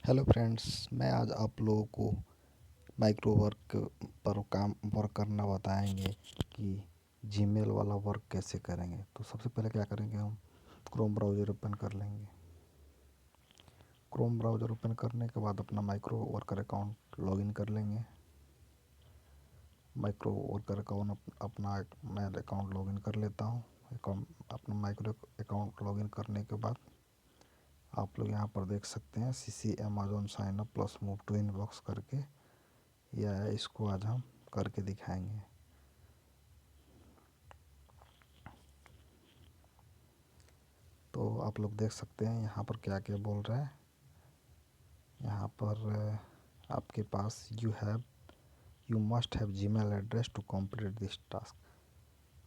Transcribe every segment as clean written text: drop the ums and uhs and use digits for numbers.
Hello friends, मैं आज आप लोगों को माइक्रो वर्क पर काम वर्क करना बताएंगे कि जीमेल वाला वर्क कैसे करेंगे। तो सबसे पहले क्या करेंगे, हम क्रोम ब्राउज़र ओपन कर लेंगे। क्रोम ब्राउज़र ओपन करने के बाद अपना माइक्रो वर्कर अकाउंट लॉगिन कर लेंगे। माइक्रो वर्कर अकाउंट अपना मैं अकाउंट लॉगिन कर लेता हूँ। अकाउंट अपना माइक्रो अकाउंट लॉगिन करने के बाद आप लोग यहाँ पर देख सकते हैं CC Amazon sign up plus move to inbox करके, या इसको आज हम करके दिखाएंगे। तो आप लोग देख सकते हैं यहाँ पर क्या क्या बोल रहा है। यहाँ पर आपके पास you must have Gmail address to complete this task.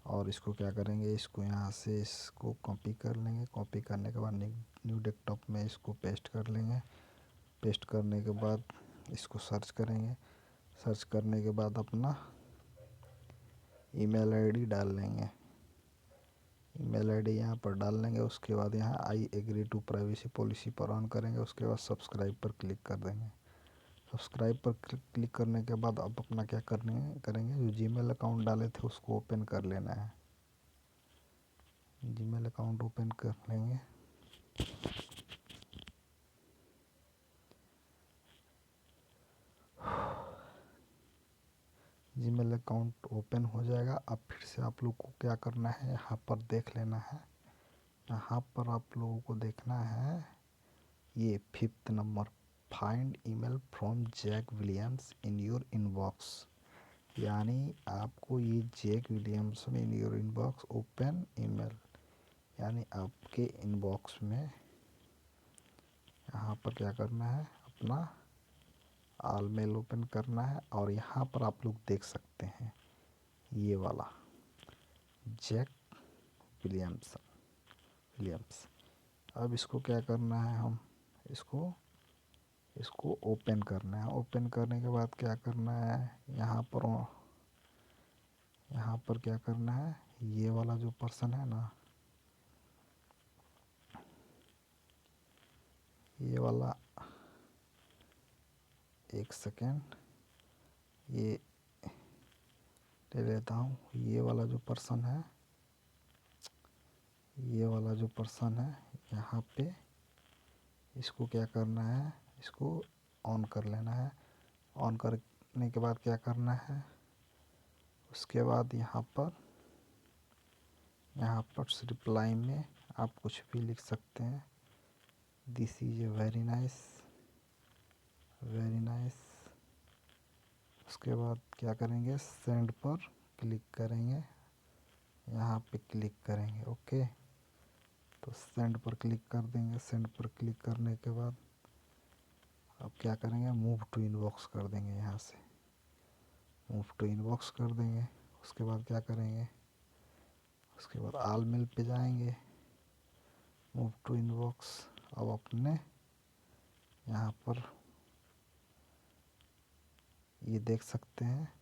और इसको क्या करेंगे, इसको यहाँ से इसको कॉपी कर लेंगे। कॉपी करने के बाद न्यू डेस्कटॉप में इसको पेस्ट कर लेंगे। पेस्ट करने के बाद इसको सर्च करेंगे। सर्च करने के बाद अपना ईमेल आईडी डाल लेंगे। ईमेल आईडी यहाँ पर डाल लेंगे। उसके बाद यहाँ I agree to privacy policy पर ऑन करेंगे। उसके बाद सब्सक्राइब पर क्लिक कर देंगे। सब्सक्राइब पर क्लिक करने के बाद अब अपना क्या करेंगे, जो जीमेल अकाउंट डाले थे उसको ओपन कर लेना है। जीमेल अकाउंट ओपन कर लेंगे। जीमेल अकाउंट ओपन हो जाएगा। अब फिर से आप लोग को क्या करना है, यहाँ पर देख लेना है। यहाँ पर आप लोगों को देखना है ये 5th number, find email from Jack Williams in your inbox. यानी आपको ये जैक विलियम्स में in your inbox open email, यानी आपके इनबॉक्स में यहाँ पर क्या करना है, अपना ऑल मेल ओपन करना है। और यहाँ पर आप लोग देख सकते हैं ये वाला जैक विलियम्स। अब इसको क्या करना है, हम इसको ओपन करना है। ओपन करने के बाद क्या करना है, यहाँ पर क्या करना है, ये वाला जो पर्सन है ना, ये वाला, एक सेकेंड ये ले लेता हूँ। ये वाला जो पर्सन है, यहाँ पे इसको क्या करना है, इसको ऑन कर लेना है। ऑन करने के बाद क्या करना है, उसके बाद यहाँ पर रिप्लाई में आप कुछ भी लिख सकते हैं। This is a very nice. उसके बाद क्या करेंगे, सेंड पर क्लिक करेंगे। यहाँ पे क्लिक करेंगे, ओके। तो सेंड पर क्लिक कर देंगे। सेंड पर क्लिक करने के बाद अब क्या करेंगे, मूव टू इनबॉक्स कर देंगे। यहाँ से मूव टू इनबॉक्स कर देंगे। उसके बाद क्या करेंगे, उसके बाद ऑल मेल पे जाएंगे, मूव टू इनबॉक्स। अब अपने यहाँ पर ये देख सकते हैं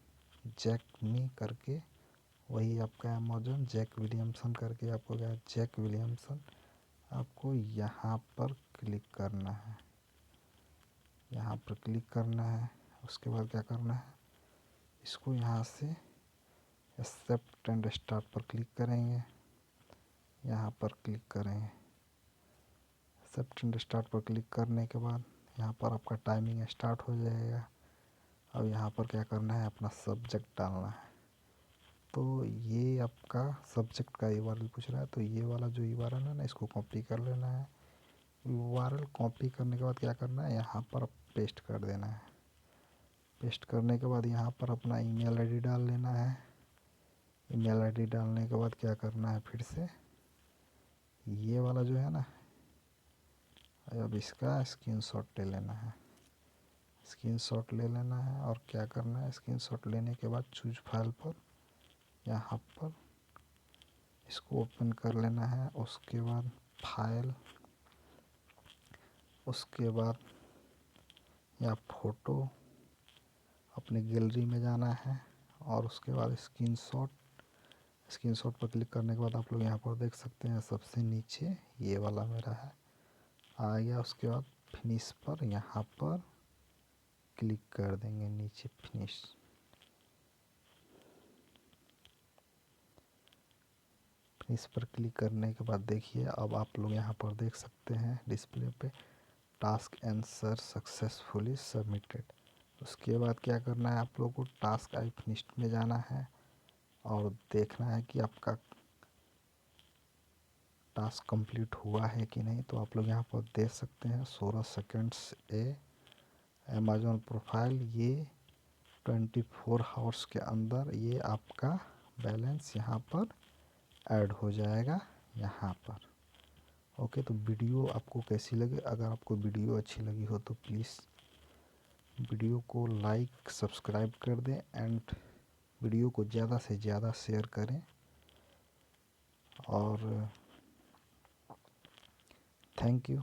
जैक मी करके, वही आपका अमेज़न जैक विलियमसन करके आपको क्या, जैक विलियमसन। आपको यहाँ पर क्लिक करना है। यहाँ पर क्लिक करना है। उसके बाद क्या करना है, इसको यहाँ से एक्सेप्ट एंड स्टार्ट पर क्लिक करेंगे। यहाँ पर क्लिक करेंगे। एक्सेप्ट एंड स्टार्ट पर क्लिक करने के बाद यहाँ पर आपका टाइमिंग स्टार्ट हो जाएगा। अब यहाँ पर क्या करना है, अपना सब्जेक्ट डालना है। तो ये आपका सब्जेक्ट का URL पूछ रहा है, तो ये वाला जो URL है ना, इसको कॉपी कर लेना है। URL कॉपी करने के बाद क्या करना है, यहाँ पर पेस्ट कर देना है। पेस्ट करने के बाद यहाँ पर अपना ईमेल आईडी डाल लेना है। ईमेल आईडी डालने के बाद क्या करना है, फिर से ये वाला जो है ना, अब इसका स्क्रीनशॉट ले लेना है। स्क्रीनशॉट ले लेना है और क्या करना है, स्क्रीनशॉट लेने के बाद चूज फाइल पर यहाँ पर इसको ओपन कर लेना है। उसके बाद फाइल, उसके बाद या फ़ोटो, अपनी गैलरी में जाना है। और उसके बाद स्क्रीनशॉट पर क्लिक करने के बाद आप लोग यहाँ पर देख सकते हैं सबसे नीचे ये वाला मेरा है, आ गया। उसके बाद फिनिश पर यहाँ पर क्लिक कर देंगे, नीचे फिनिश। फिनिश पर क्लिक करने के बाद देखिए अब आप लोग यहाँ पर देख सकते हैं डिस्प्ले पे टास्क आंसर सक्सेसफुली सबमिटेड। उसके बाद क्या करना है, आप लोग को टास्क आई फिनिश्ड में जाना है और देखना है कि आपका टास्क कंप्लीट हुआ है कि नहीं। तो आप लोग यहाँ पर देख सकते हैं 16 सेकंड्स अमेज़न प्रोफाइल, ये 24 आवर्स के अंदर ये आपका बैलेंस यहाँ पर ऐड हो जाएगा यहाँ पर। ओके, तो वीडियो आपको कैसी लगे? अगर आपको वीडियो अच्छी लगी हो तो प्लीज़ वीडियो को लाइक सब्सक्राइब कर दें एंड वीडियो को ज़्यादा से ज़्यादा शेयर करें। और थैंक यू।